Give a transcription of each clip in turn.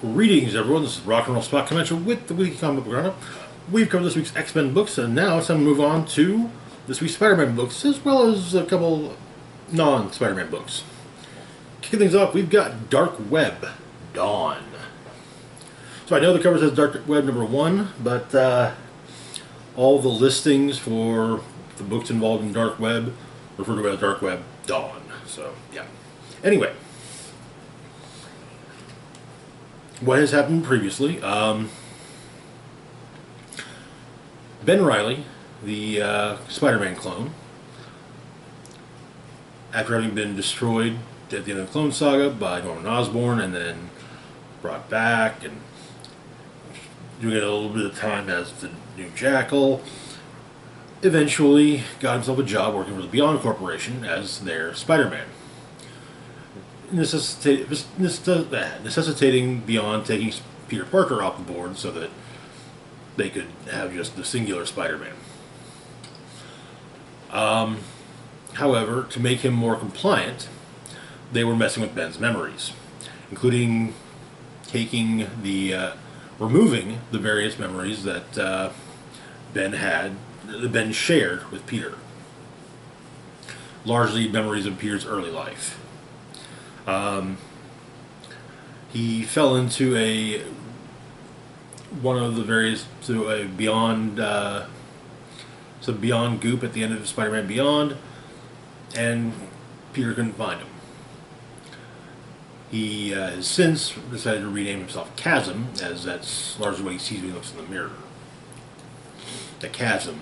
Greetings, everyone. This is Rock and Roll Spot Convention with the Weekly Comic Book Roundup. We've covered this week's X-Men books, and now it's time to move on to this week's Spider-Man books, as well as a couple non-Spider-Man books. Kicking things off, we've got Dark Web, Dawn. So I know the cover says Dark Web number 1, but all the listings for the books involved in Dark Web refer to it as Dark Web, Dawn. So, yeah. Anyway. What has happened previously? Ben Reilly, the Spider-Man clone, after having been destroyed at the end of the Clone Saga by Norman Osborn and then brought back and doing it a little bit of time as the new Jackal, eventually got himself a job working for the Beyond Corporation as their Spider-Man. Necessitating Beyond taking Peter Parker off the board so that they could have just the singular Spider-Man. However, to make him more compliant, they were messing with Ben's memories, including removing the various memories that Ben shared with Peter. Largely memories of Peter's early life. He fell into a Beyond some Beyond goop at the end of Spider-Man Beyond, and Peter couldn't find him. He has since decided to rename himself Chasm, as that's largely what he sees when he looks in the mirror. The chasm,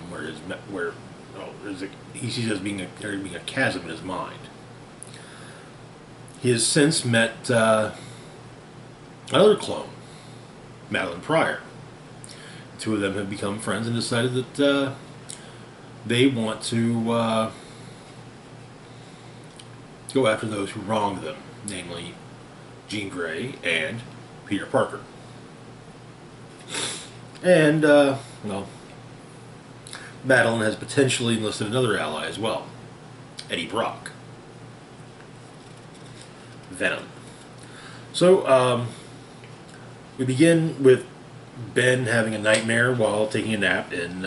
he sees it as being a chasm in his mind. He has since met another clone, Madeline Pryor. The two of them have become friends and decided that they want to go after those who wronged them, namely Jean Grey and Peter Parker. And, Madeline has potentially enlisted another ally as well, Eddie Brock. Venom. So, we begin with Ben having a nightmare while taking a nap in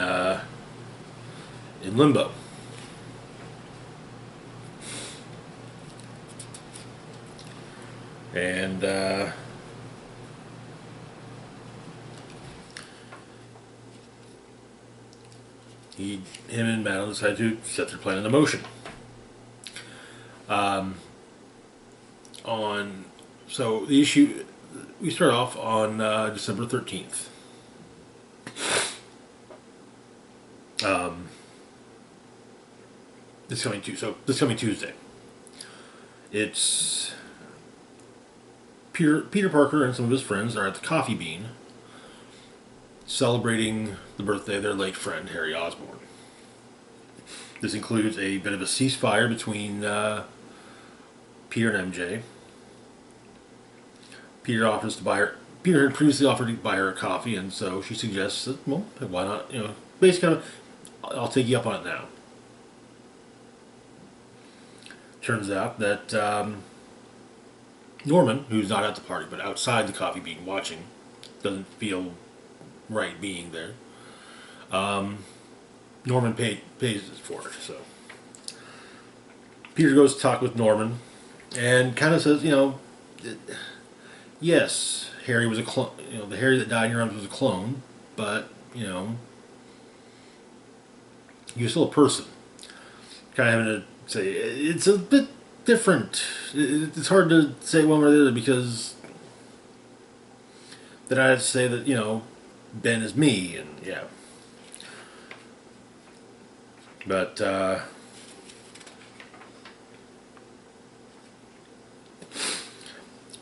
Limbo. And, him and Madeline decide to set their plan into motion. So the issue, we start off on December 13th. This coming Tuesday. It's Peter Parker and some of his friends are at the Coffee Bean celebrating the birthday of their late friend Harry Osborn. This includes a bit of a ceasefire between Peter and MJ. Peter had previously offered to buy her a coffee, and so she suggests that, well, why not, basically, I'll take you up on it now. Turns out that Norman, who's not at the party, but outside the Coffee Bean watching, doesn't feel right being there. Norman pays for it, so. Peter goes to talk with Norman, and kind of says, yes, Harry was a clone. The Harry that died in your arms was a clone, but he was still a person. Kind of having to say it's a bit different. It's hard to say one way or the other because then I have to say that Ben is me, and yeah. But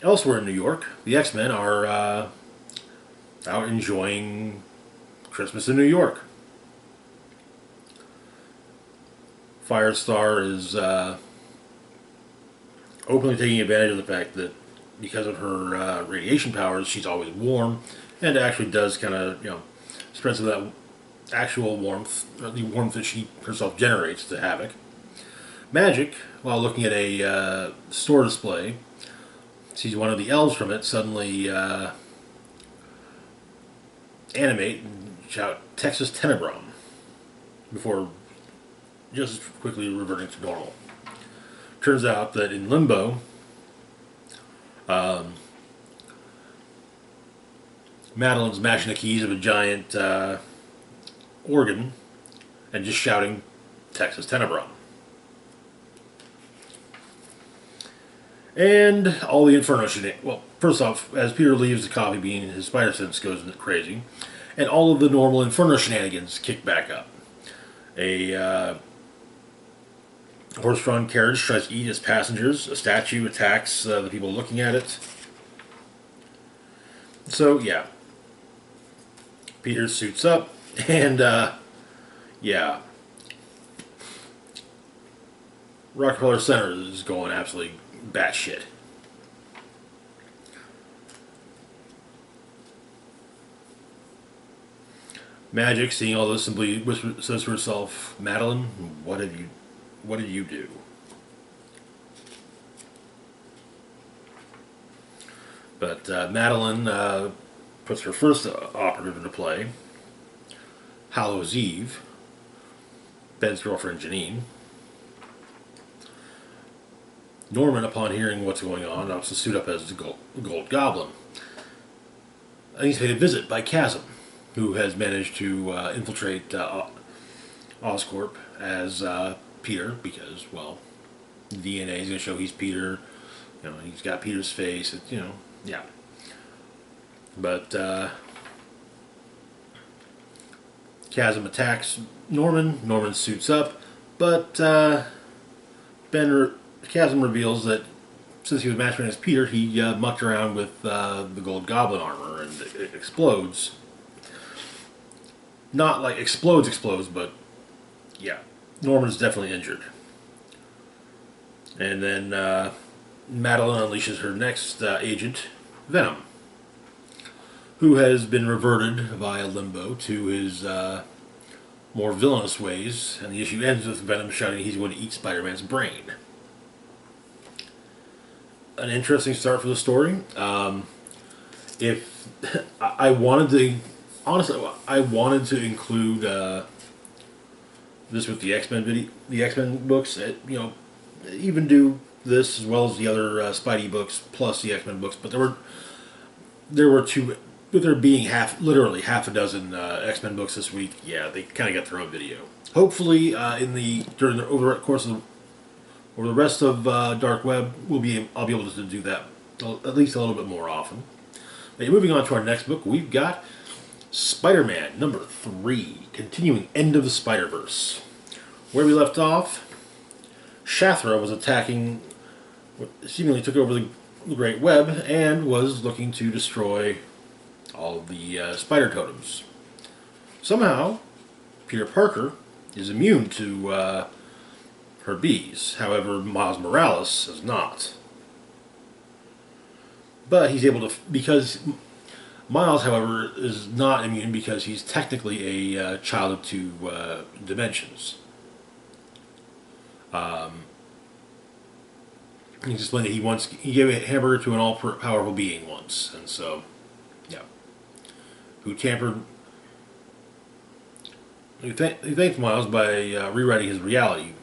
elsewhere in New York, the X-Men are out enjoying Christmas in New York. Firestar is openly taking advantage of the fact that because of her radiation powers, she's always warm, and actually does kind of, spread some of that actual warmth, the warmth that she herself generates to Havoc. Magic, while looking at a store display, sees one of the elves from it suddenly animate and shout Texas Tenebron before just quickly reverting to normal. Turns out that in Limbo, Madeline's mashing the keys of a giant organ and just shouting Texas Tenebron. And all the Inferno shenanigans. Well, first off, as Peter leaves the coffee bean, his spider sense goes crazy, and all of the normal Inferno shenanigans kick back up. A horse-drawn carriage tries to eat its passengers. A statue attacks the people looking at it. So, yeah. Peter suits up, and, yeah. Rockefeller Center is going absolutely batshit. Magic, seeing all this, simply says to herself, "Madeline, what did you do?" But Madeline puts her first operative into play, Hallows Eve, Ben's girlfriend Janine. Norman, upon hearing what's going on, opts to suit up as the Gold Goblin. And he's paid a visit by Chasm, who has managed to infiltrate Oscorp as Peter, because, well, DNA is going to show he's Peter. You know, he's got Peter's face. You know, yeah. But Chasm attacks Norman. Norman suits up, but Chasm reveals that since he was masquerading as Peter, he mucked around with the Gold Goblin armor, and it explodes. Not like explodes, but yeah, Norman's definitely injured. And then Madeline unleashes her next agent, Venom, who has been reverted via Limbo to his more villainous ways, and the issue ends with Venom shouting he's going to eat Spider-Man's brain. An interesting start for the story. If I wanted to, honestly, I wanted to include this with the X-Men books. You know, even do this as well as the other Spidey books plus the X-Men books. But there were two. With there being literally half a dozen X-Men books this week, yeah, they kind of got their own video. Hopefully, over the rest of Dark Web, I'll be able to do that at least a little bit more often. But moving on to our next book, we've got Spider-Man number 3, continuing End of the Spider-Verse. Where we left off, Shathra was attacking, seemingly took over the Great Web, and was looking to destroy all of the spider totems. Somehow, Peter Parker is immune to her bees. However, Miles Morales is not. But he's able to, because Miles, however, is not immune because he's technically a child of two dimensions. He explained that he gave a hamburger to an all-powerful being once, and so, yeah, who he thanked Miles by rewriting his reality,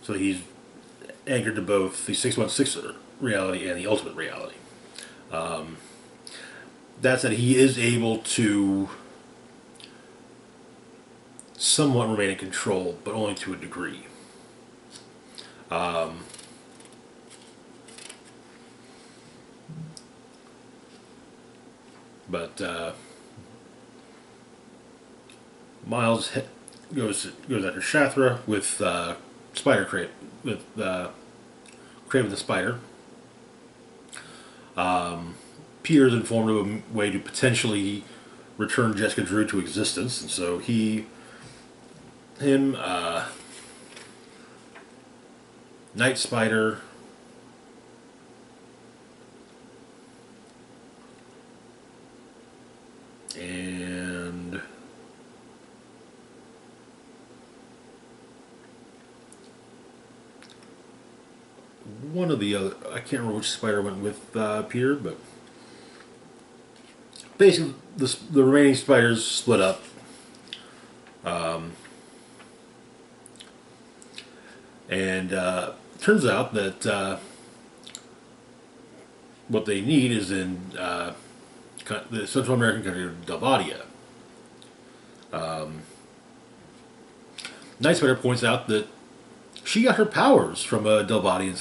so he's anchored to both the 616 reality and the ultimate reality. That said, he is able to somewhat remain in control, but only to a degree. But Miles goes after Shathra with Kraven the Spider. Peter's informed of a way to potentially return Jessica Drew to existence, and so Night Spider, and one of the other, I can't remember which spider went with Peter, but basically, the remaining spiders split up. And turns out that what they need is in the Central American country of Dalvadia. Night Spider points out that she got her powers from a Dalvadian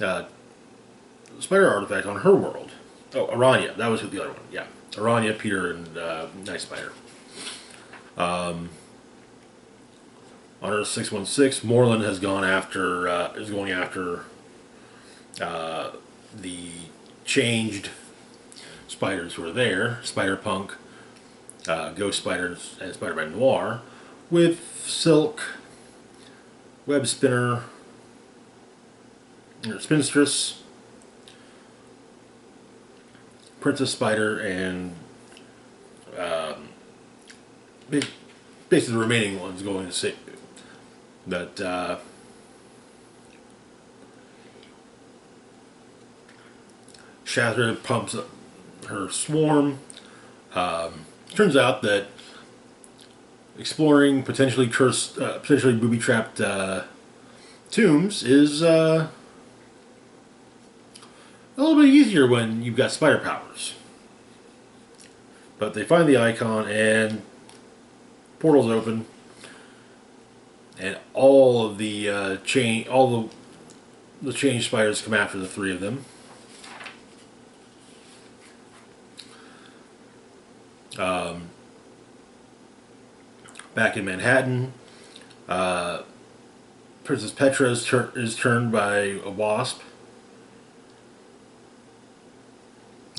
uh, spider artifact on her world. Oh, Aranya. That was the other one. Yeah, Aranya, Peter, and Night Spider. On Earth 616, Moreland has gone after is going after the changed spiders who are there, Spider-Punk, Ghost Spiders, and Spider-Man Noir, with Silk, Web Spinner, Spinstress, Princess Spider, and basically the remaining ones going to see. But Shatter pumps up her swarm. Turns out that exploring potentially cursed, potentially booby-trapped tombs is a little bit easier when you've got spider powers. But they find the icon and portals open, and all of the all the changed spiders come after the three of them. Back in Manhattan, Princess Petra is turned by a wasp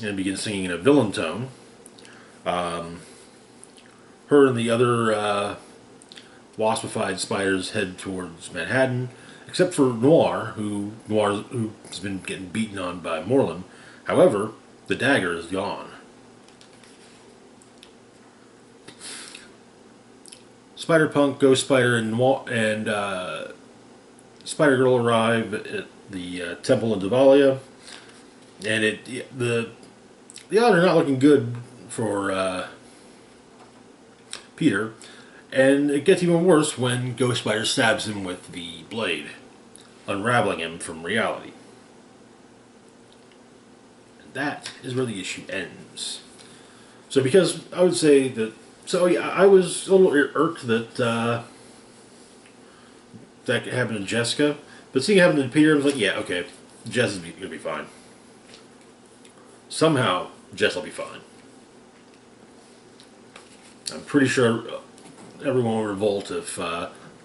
and begins singing in a villain tone. Her and the other waspified spiders head towards Manhattan, except for Noir, who's been getting beaten on by Moreland. However, the dagger is gone. Spider-Punk, Ghost Spider, and Spider-Girl arrive at the temple in Dalvadia, and the odds are not looking good for Peter, and it gets even worse when Ghost Spider stabs him with the blade, unraveling him from reality. And that is where the issue ends. So because I would say that, so yeah, I was a little irked that that happened to Jessica, but seeing it happen to Peter, I was like, yeah, okay, Jess is gonna be fine. Somehow, Jess will be fine. I'm pretty sure everyone will revolt if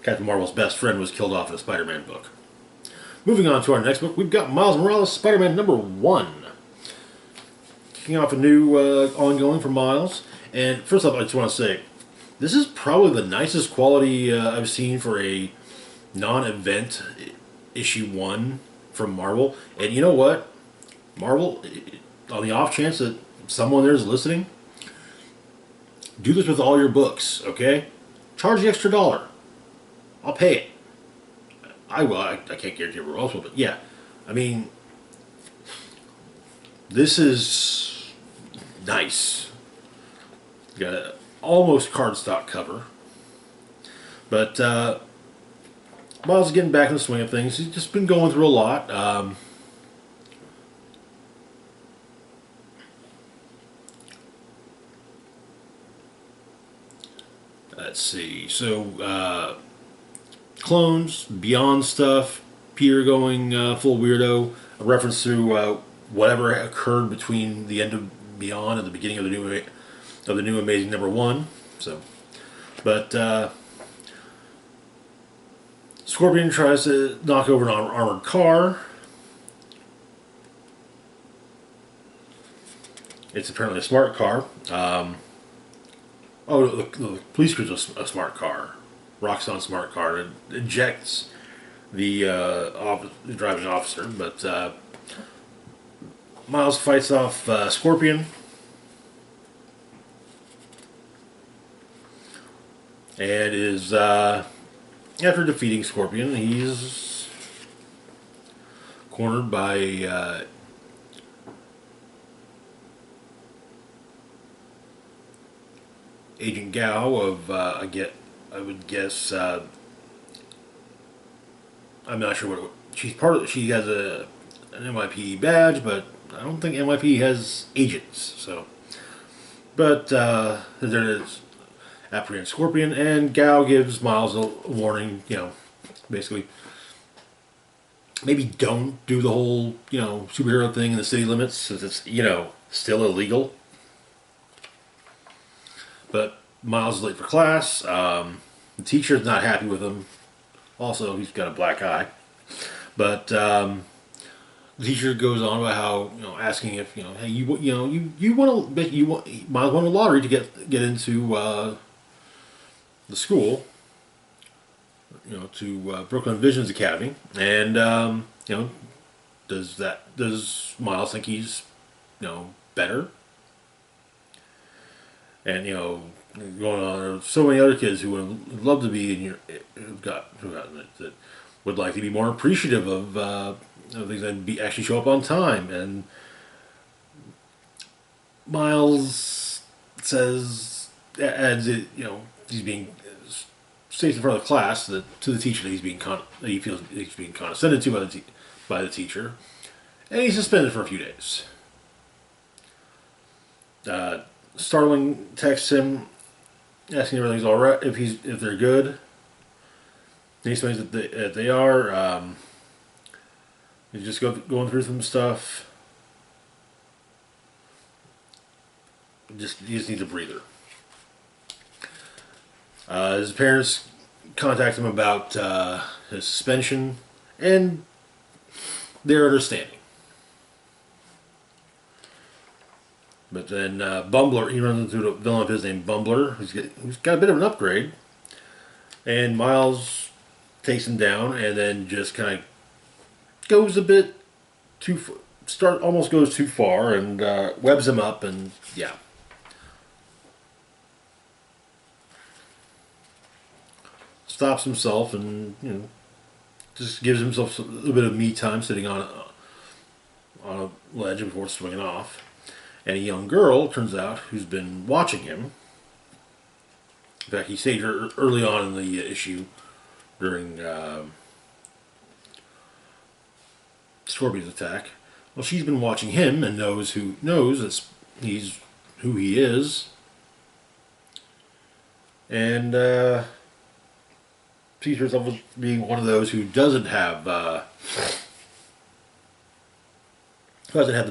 Captain Marvel's best friend was killed off in a Spider-Man book. Moving on to our next book, we've got Miles Morales Spider-Man #1. Kicking off a new ongoing for Miles. And first off, I just want to say, this is probably the nicest quality I've seen for a non-event issue 1 from Marvel. And you know what? Marvel, on the off chance that someone there is listening, do this with all your books, okay? Charge the extra $1. I'll pay it. I will. I can't guarantee everyone else will, but yeah. I mean, this is nice. Got an almost cardstock cover. But Miles is getting back in the swing of things. He's just been going through a lot. Let's see. So, clones, Beyond stuff, Peter going full weirdo, a reference to whatever occurred between the end of Beyond and the beginning of the new Amazing #1. So, but Scorpion tries to knock over an armored car. It's apparently a smart car. The police cruiser's a smart car. Roxxon smart car. It ejects the driving officer, but Miles fights off Scorpion. And is, after defeating Scorpion, he's cornered by Agent Gao of I would guess I'm not sure what she's part of. She has an NYPD badge, but I don't think NYPD has agents. So, but there is apprehend Scorpion, and Gao gives Miles a warning. Basically, maybe don't do the whole superhero thing in the city limits, since it's still illegal. But Miles is late for class. The teacher's not happy with him. Also, he's got a black eye. But the teacher goes on about how asking if hey you want to Miles won a lottery to get into the school, to Brooklyn Visions Academy, and does Miles think he's better? And going on, there are so many other kids who would love to be in your who've gotten it, that would like to be more appreciative of things and be actually show up on time. And Miles adds it, he's being states in front of the class that to the teacher that that he feels he's being condescended to by the teacher, and he's suspended for a few days. Starling texts him asking if everything's all right, if they're good. And he explains that they are. He's just going through some stuff. He just needs a breather. His parents contact him about his suspension, and they're understanding. But then Bumbler, he runs into a villain of his named Bumbler, who's got a bit of an upgrade, and Miles takes him down, and then just kind of goes a bit almost goes too far, and webs him up, and yeah. Stops himself and just gives himself a little bit of me time sitting on a ledge before swinging off. And a young girl, turns out, who's been watching him. In fact, he saved her early on in the issue during Scorpion's attack. Well, she's been watching him and knows that he's who he is, and sees herself as being one of those who doesn't have the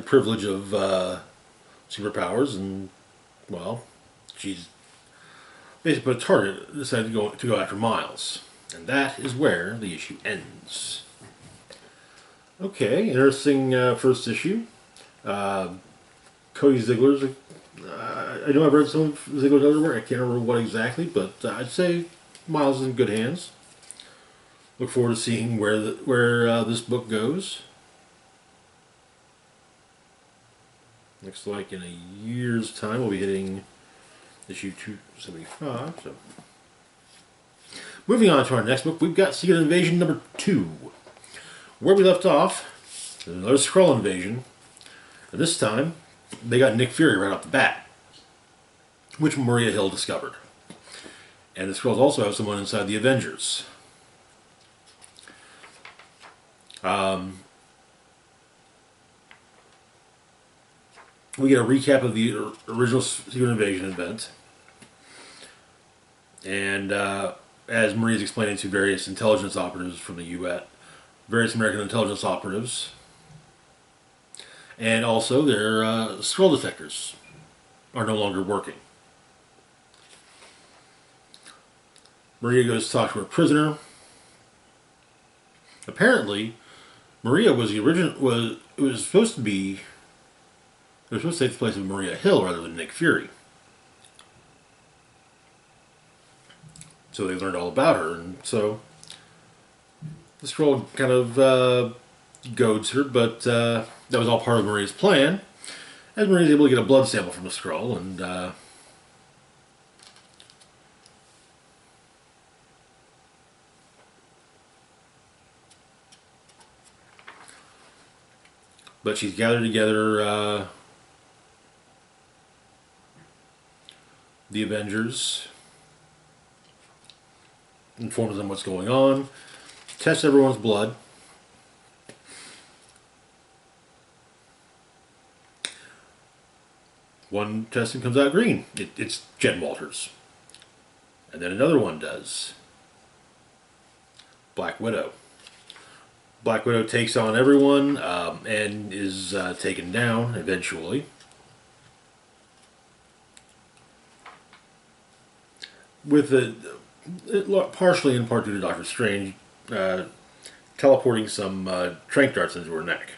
privilege of superpowers, and well, she's basically put a target, decided to go after Miles, and that is where the issue ends. Okay, interesting first issue. Cody Ziegler's. I know I've read some of Ziegler's other work. I can't remember what exactly, but I'd say Miles is in good hands. Look forward to seeing where this book goes. Looks like in a year's time we'll be hitting issue 275. So, moving on to our next book, we've got Secret Invasion number 2. Where we left off, there's another Skrull invasion. And this time, they got Nick Fury right off the bat, which Maria Hill discovered. And the Skrulls also have someone inside the Avengers. We get a recap of the original Secret Invasion event. And as Maria's explaining to various intelligence operatives from the U.S., various American intelligence operatives, and also their Skrull detectors are no longer working. Maria goes to talk to her prisoner. Apparently, Maria was the original. It was supposed to be. They were supposed to take the place of Maria Hill rather than Nick Fury. So they learned all about her, and so the Skrull kind of goads her, but that was all part of Maria's plan. As Maria's able to get a blood sample from the Skrull, and but she's gathered together the Avengers, informs them what's going on, tests everyone's blood. One testing comes out green. It's Jen Walters. And then another one does. Black Widow. Black Widow takes on everyone and is taken down eventually. With partially in part due to Doctor Strange teleporting some tranq darts into her neck.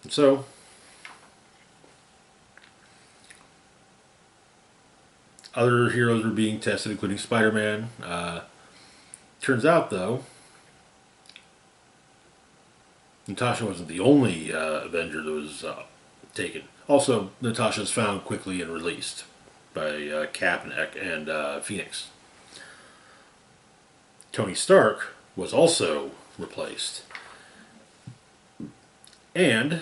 So, other heroes were being tested, including Spider-Man. Turns out, though, Natasha wasn't the only Avenger that was taken. Also, Natasha is found quickly and released by Cap and Phoenix. Tony Stark was also replaced. And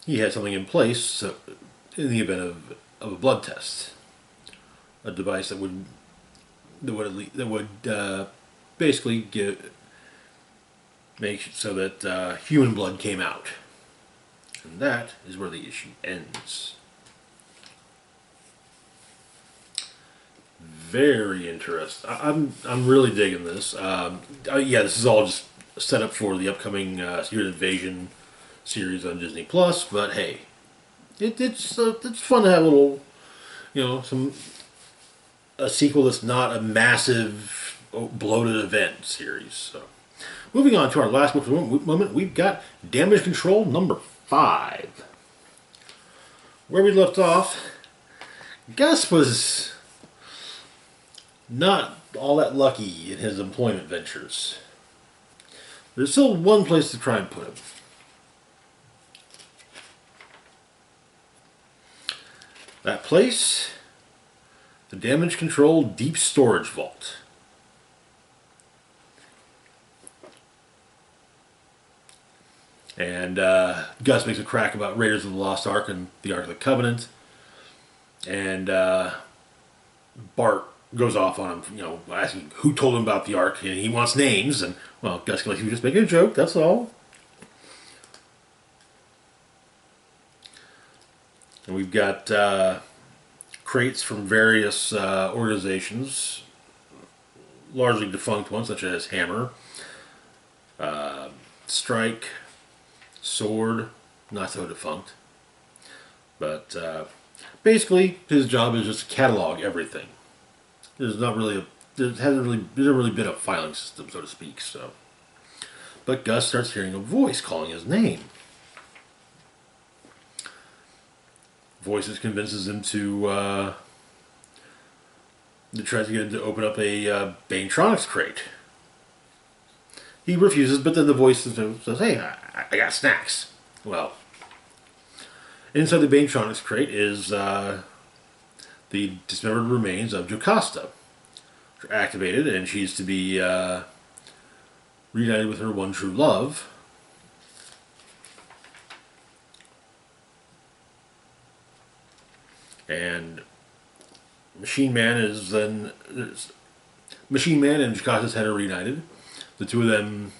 he had something in place in the event of a blood test. A device that would basically make so that human blood came out. And that is where the issue ends. Very interesting. I'm really digging this. Yeah, this is all just set up for the upcoming Secret Invasion series on Disney Plus. But hey, it's fun to have a little, a sequel that's not a massive bloated event series. So, moving on to our last book for the moment, we've got Damage Control number 5. Where we left off, Gus was not all that lucky in his employment ventures. There's still one place to try and put him. That place, the Damage Control Deep Storage Vault. And Gus makes a crack about Raiders of the Lost Ark and the Ark of the Covenant. And Bart goes off on him, asking who told him about the Ark, and he wants names. And, well, Gus can he was just making a joke, that's all. And we've got crates from various organizations, largely defunct ones, such as Hammer, Strike, Sword, not so defunct. But basically, his job is just to catalog everything. There hasn't really been a filing system, so to speak. So, but Gus starts hearing a voice calling his name. Voices convinces him to try to get him to open up a Banetronics crate. He refuses, but then the voice says, "Hey, I got snacks." Well, inside the Banetronics crate is the dismembered remains of Jocasta. Which are activated, and she's to be reunited with her one true love. And Machine Man and Jocasta's head are reunited. The two of them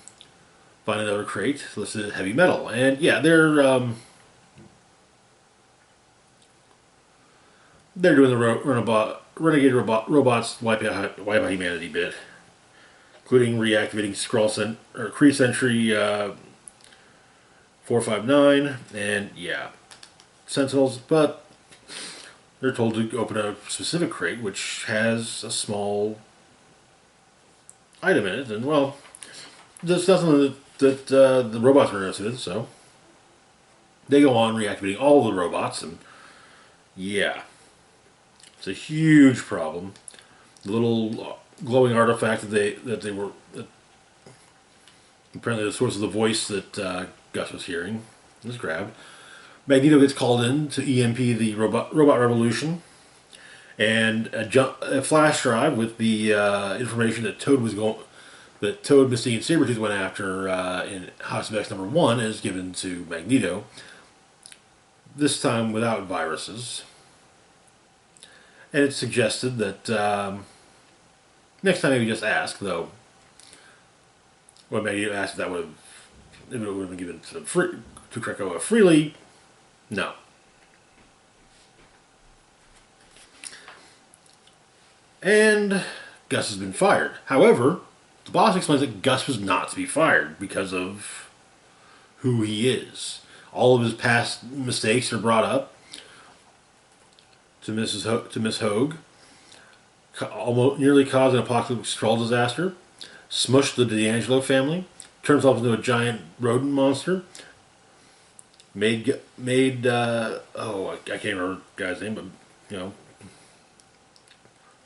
find another crate listed as heavy metal, and yeah, they're doing the renegade robots wipe out humanity bit, including reactivating Kree Sentry 459, and yeah, Sentinels, but they're told to open a specific crate which has a small item in it, and well, there's nothing that the robots are interested in, so they go on reactivating all the robots, and yeah, it's a huge problem. The little glowing artifact that apparently the source of the voice that Gus was hearing is grabbed. Magneto gets called in to EMP the robot revolution, and a flash drive with the information that Toad was that Toad, Misty, and Sabretooth went after in House of X #1 is given to Magneto. This time without viruses. And it's suggested that next time maybe just ask, though. Well, Magneto asked if that would have been given to Krakoa freely. No. And Gus has been fired. However, the boss explains that Gus was not to be fired because of who he is. All of his past mistakes are brought up to Miss Hogue. Almost nearly caused an apocalyptic Skrull disaster. Smushed the D'Angelo family. Turned himself into a giant rodent monster. I can't remember the guy's name, but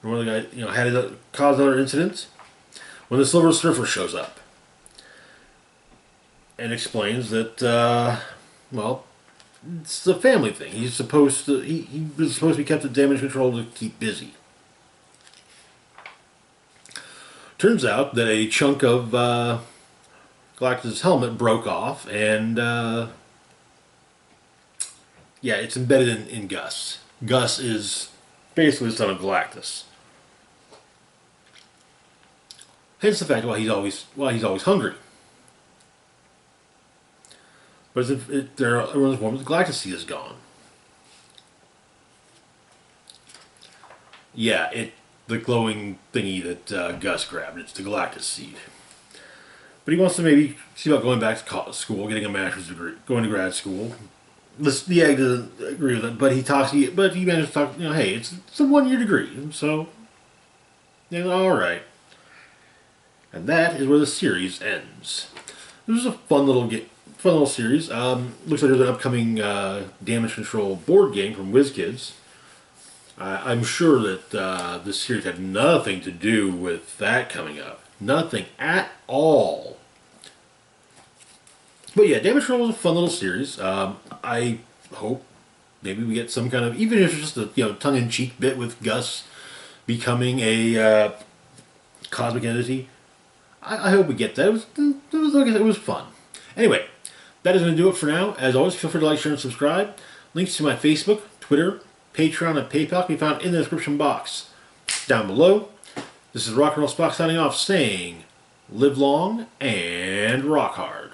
one of the guys, had caused other incidents. When the Silver Surfer shows up and explains that, it's a family thing. He was supposed to be kept at damage control to keep busy. Turns out that a chunk of Galactus' helmet broke off, and it's embedded in Gus. Gus is basically the son of Galactus. Hence the fact why he's always hungry. But as if everyone's informed that Galactus Seed is gone. Yeah, the glowing thingy that Gus grabbed. It's the Galactus Seed. But he wants to maybe see about going back to school, getting a master's degree, going to grad school. The egg doesn't agree with it, but he manages to talk. Hey, it's a 1-year degree, so all right. And that is where the series ends. This was a fun little series. Looks like there's an upcoming Damage Control board game from WizKids. I'm sure that this series had nothing to do with that coming up. Nothing at all. But yeah, Damage Control was a fun little series. I hope maybe we get some kind of, even if it's just a tongue-in-cheek bit with Gus becoming a cosmic entity. I hope we get that. It was fun. Anyway, that is going to do it for now. As always, feel free to like, share, and subscribe. Links to my Facebook, Twitter, Patreon, and PayPal can be found in the description box down below. This is Rock and Roll Spock signing off, saying, live long and rock hard.